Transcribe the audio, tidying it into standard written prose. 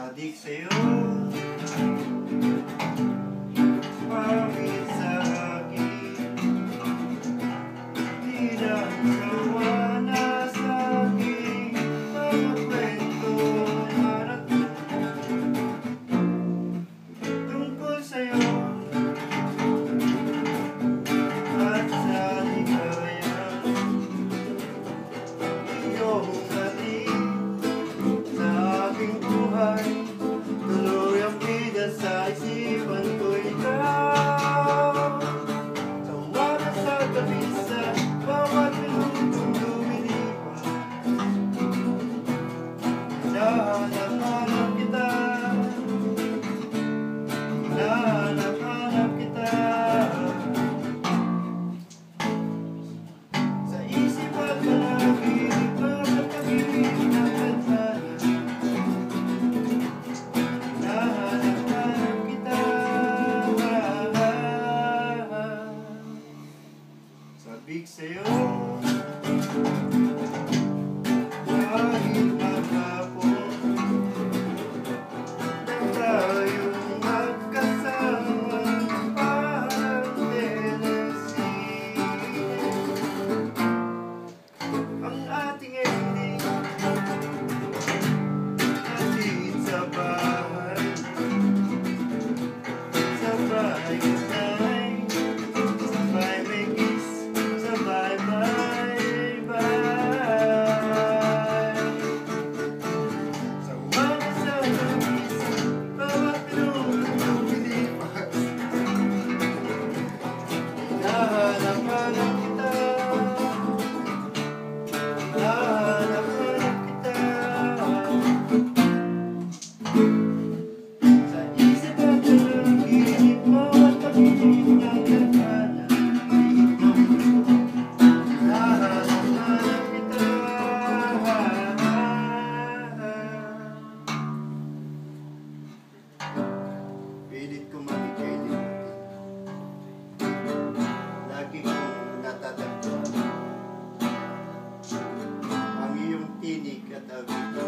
Adik sa'yo, pangit sa akin, di na sawa na sa akin, mga kwento marating tungkol sa'yo at sa ligaya. Iyong hatid sa aking buhay, tuloy ang bigas sa isipan ko ikaw. Tawa na sa gabi sa bawat minutong lumilipas, hinahanap-hanap kita, hinahanap-hanap kita. Sa isip at panaginip, bawat pag-ibig na tadhana, hinahanap-hanap kita. Sabik sa'yo, kahit maghapon, tayong magkasama parang telesine. Ang ating ending, hatid sa bahay, sabay ginay, sabay may kiss, sabay bye-bye. Sawa na sa labis, bawat minutong lumilipas, hinahanap-hanap kita, hinahanap-hanap kita. Sa isip at panaginip, bawat pag-ibig na tadhana, hinahanap-hanap kita. Pilit ko makikailing natin, lagi kong natatagpuan ang iyong tinig at awit.